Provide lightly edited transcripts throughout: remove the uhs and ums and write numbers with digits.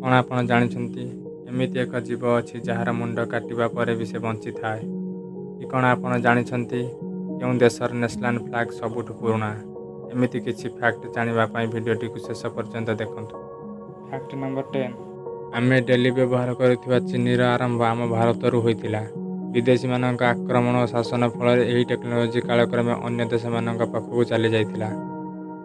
କ'ଣ ଆପଣ ଜାଣିଛନ୍ତି ଏମିତି ଏକ ଜୀବ ଅଛି ଯାହାର ମୁଣ୍ଡ କାଟିବା ପରେ ବି ସେ ବଞ୍ଚିଥାଏ? କି କ'ଣ ଆପଣ ଜାଣିଛନ୍ତି କେଉଁ ଦେଶର ନ୍ୟାସନାଲ୍ ଫ୍ଲାଗ୍ ସବୁଠୁ ପୁରୁଣା? ଏମିତି କିଛି ଫ୍ୟାକ୍ଟ ଜାଣିବା ପାଇଁ ଭିଡ଼ିଓଟିକୁ ଶେଷ ପର୍ଯ୍ୟନ୍ତ ଦେଖନ୍ତୁ। Fact number 10। ଆମେ ଡେଲି ବ୍ୟବହାର କରୁଥିବା ଚିନିର ଆରମ୍ଭ ଆମ ଭାରତରୁ ହୋଇଥିଲା। ବିଦେଶୀମାନଙ୍କ ଆକ୍ରମଣ ଓ ଶାସନ ଫଳରେ ଏହି ଟେକ୍ନୋଲୋଜି କାଳକ୍ରମେ ଅନ୍ୟ ଦେଶମାନଙ୍କ ପାଖକୁ ଚାଲିଯାଇଥିଲା।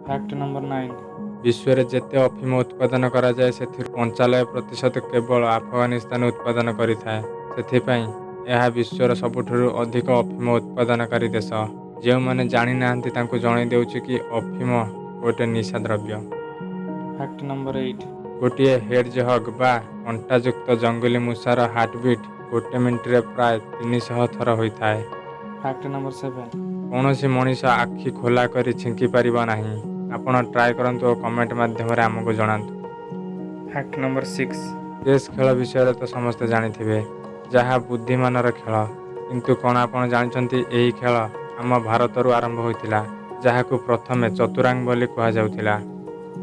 Fact number 9। ବିଶ୍ୱରେ ଯେତେ ଅଫିମ ଉତ୍ପାଦନ କରାଯାଏ ସେଥିରୁ 95% କେବଳ ଆଫଗାନିସ୍ତାନ ଉତ୍ପାଦନ କରିଥାଏ। ସେଥିପାଇଁ ଏହା ବିଶ୍ୱର ସବୁଠାରୁ ଅଧିକ ଅଫିମ ଉତ୍ପାଦନକାରୀ ଦେଶ। ଯେଉଁମାନେ ଜାଣିନାହାନ୍ତି ତାଙ୍କୁ ଜଣାଇ ଦେଉଛି କି ଅଫିମ ଗୋଟେ ନିଶା ଦ୍ରବ୍ୟ। Fact number 8। ଗୋଟିଏ ହେଡ୍ଜହଗ୍ ବା କଣ୍ଟାଯୁକ୍ତ ଜଙ୍ଗଲୀ ମୂଷାର ହାର୍ଟବିଟ୍ 1 ମିନିଟରେ ପ୍ରାୟ 300 ଥର ହୋଇଥାଏ। Fact number 7। କୌଣସି ମଣିଷ ଆଖି ଖୋଲା କରି ଛିଙ୍କି ପାରିବ ନାହିଁ। ଆପଣ ଟ୍ରାଏ କରନ୍ତୁ ଓ କମେଣ୍ଟ ମାଧ୍ୟମରେ ଆମକୁ ଜଣାନ୍ତୁ। Fact number 6। ଚେସ୍ ଖେଳ ବିଷୟରେ ତ ସମସ୍ତେ ଜାଣିଥିବେ, ଯାହା ବୁଦ୍ଧିମାନର ଖେଳ। କିନ୍ତୁ କ'ଣ ଆପଣ ଜାଣିଛନ୍ତି ଏହି ଖେଳ ଆମ ଭାରତରୁ ଆରମ୍ଭ ହୋଇଥିଲା, ଯାହାକୁ ପ୍ରଥମେ ଚତୁରାଙ୍ଗ ବୋଲି କୁହାଯାଉଥିଲା।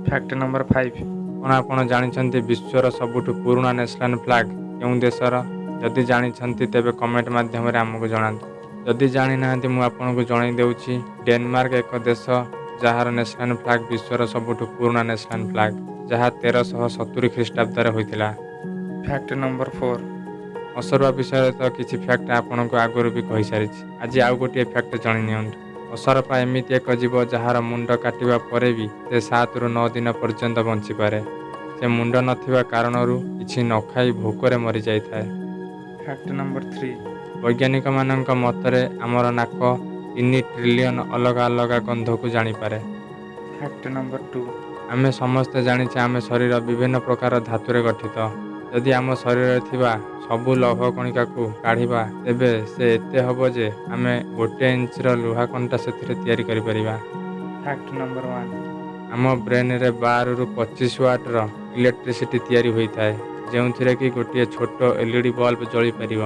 Fact number 5। କ'ଣ ଆପଣ ଜାଣିଛନ୍ତି ବିଶ୍ୱର ସବୁଠୁ ପୁରୁଣା ନ୍ୟାସନାଲ୍ ଫ୍ଲାଗ୍ କେଉଁ ଦେଶର? ଯଦି ଜାଣିଛନ୍ତି ତେବେ କମେଣ୍ଟ ମାଧ୍ୟମରେ ଆମକୁ ଜଣାନ୍ତୁ। ଯଦି ଜାଣିନାହାନ୍ତି ମୁଁ ଆପଣଙ୍କୁ ଜଣାଇ ଦେଉଛି, ଡେନମାର୍କ ଏକ ଦେଶ ଯାହାର ନ୍ୟାସନାଲ୍ ଫ୍ଲାଗ୍ ବିଶ୍ୱର ସବୁଠୁ ପୁରୁଣା ନ୍ୟାସନାଲ୍ ଫ୍ଲାଗ୍, ଯାହା 1370 ଖ୍ରୀଷ୍ଟାବ୍ଦରେ ହୋଇଥିଲା। Fact number 4। ଅସରପା ବିଷୟରେ ତ କିଛି ଫ୍ୟାକ୍ଟ ଆପଣଙ୍କୁ ଆଗରୁ ବି କହିସାରିଛି। ଆଜି ଆଉ ଗୋଟିଏ ଫ୍ୟାକ୍ଟ ଜାଣି ନିଅନ୍ତୁ। ଅସରପା ଏମିତି ଏକ ଜୀବ ଯାହାର ମୁଣ୍ଡ କାଟିବା ପରେ ବି ସେ 7ରୁ 9 ଦିନ ପର୍ଯ୍ୟନ୍ତ ବଞ୍ଚିପାରେ। ସେ ମୁଣ୍ଡ ନଥିବା କାରଣରୁ କିଛି ନ ଖାଇ ଭୋକରେ ମରିଯାଇଥାଏ। Fact number 3। ବୈଜ୍ଞାନିକମାନଙ୍କ ମତରେ ଆମର ନାକ 3 ଟ୍ରିଲିୟନ ଅଲଗା ଅଲଗା ଗନ୍ଧକୁ ଜାଣିପାରେ। Fact number 2। ଆମେ ସମସ୍ତେ ଜାଣିଛେ ଆମ ଶରୀର ବିଭିନ୍ନ ପ୍ରକାର ଧାତୁରେ ଗଠିତ। ଯଦି ଆମ ଶରୀରରେ ଥିବା ସବୁ ଲୌହ କଣିକାକୁ କାଢ଼ିବା ତେବେ ସେ ଏତେ ହେବ ଯେ ଆମେ 1 ଇଞ୍ଚର ଲୁହା କଣ୍ଟା ସେଥିରେ ତିଆରି କରିପାରିବା। Fact number 1। ଆମ ବ୍ରେନ୍ରେ 12ରୁ 25 ୱାଟ୍ର ଇଲେକ୍ଟ୍ରିସିଟି ତିଆରି ହୋଇଥାଏ, ଯେଉଁଥିରେ କି ଗୋଟିଏ ଛୋଟ LED ବଲ୍ବ ଜଳିପାରିବ।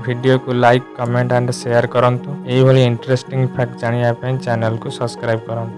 ଭିଡ଼ିଓକୁ ଲାଇକ୍, କମେଣ୍ଟ ଆଣ୍ଡ ସେୟାର କରନ୍ତୁ। ଏହିଭଳି ଇଣ୍ଟରେଷ୍ଟିଂ ଫ୍ୟାକ୍ଟ ଜାଣିବା ପାଇଁ ଚ୍ୟାନେଲକୁ ସବସ୍କ୍ରାଇବ୍ କରନ୍ତୁ।